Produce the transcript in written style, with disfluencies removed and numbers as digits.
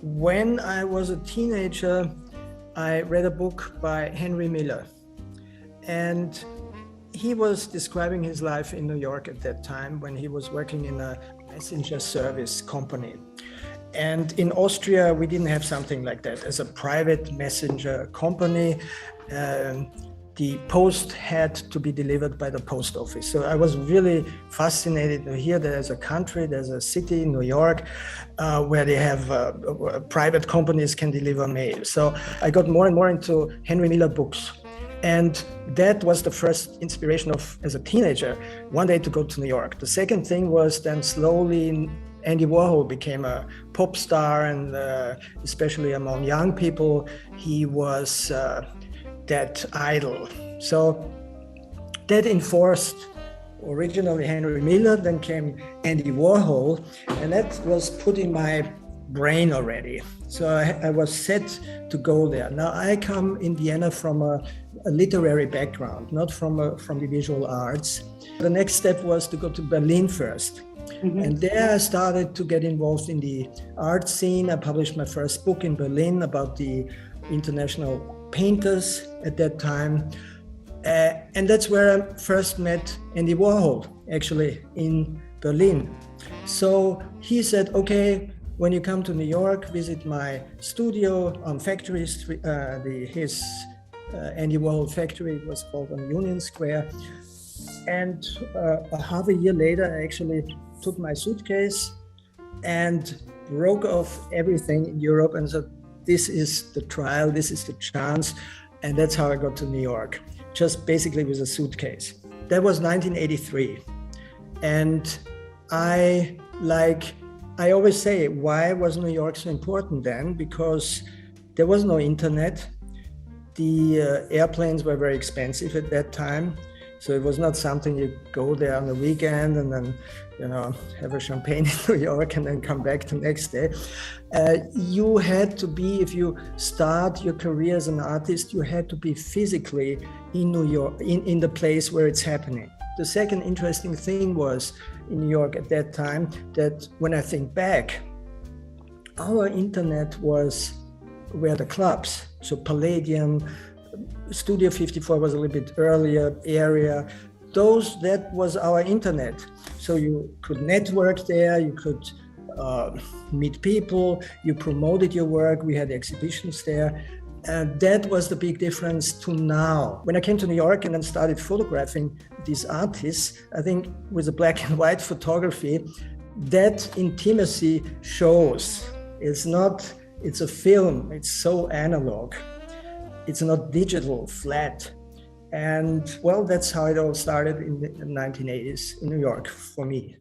When I was a teenager, I read a book by Henry Miller, and he was describing his life in New York at that time when he was working in a messenger service company. And in Austria, we didn't have something like that. As a private messenger company, the post had to be delivered by the post office. So I was really fascinated to hear that there's a country, there's a city, New York, where they have private companies can deliver mail. So I got more and more into Henry Miller books. And that was the first inspiration of, as a teenager, one day to go to New York. The second thing was then slowly Andy Warhol became a pop star, and especially among young people, he was that idol. So that enforced originally Henry Miller, then came Andy Warhol, and that was put in my brain already. So I was set to go there. Now I come in Vienna from a literary background, not from the visual arts. The next step was to go to Berlin first. Mm-hmm. And there I started to get involved in the art scene. I published my first book in Berlin about the international painters at that time. And that's where I first met Andy Warhol, actually, in Berlin. So he said, okay, when you come to New York, visit my studio on Factory Street, his Andy Warhol factory was called on Union Square. And half a year later, I actually took my suitcase and broke off everything in Europe and said, this is the trial, this is the chance. And that's how I got to New York, just basically with a suitcase. That was 1983. And I always say, why was New York so important then? Because there was no internet. The airplanes were very expensive at that time. So it was not something you go there on the weekend and then, have a champagne in New York and then come back the next day. You had to be, if you start your career as an artist, you had to be physically in New York, in the place where it's happening. The second interesting thing was in New York at that time that when I think back, our internet were the clubs. So Palladium, Studio 54 was a little bit earlier area. That was our internet. So you could network there, you could meet people, you promoted your work, we had exhibitions there. And that was the big difference to now. When I came to New York and then started photographing these artists, I think with the black and white photography, that intimacy shows. It's a film, it's so analog. It's not digital, flat. And well, that's how it all started in the 1980s in New York for me.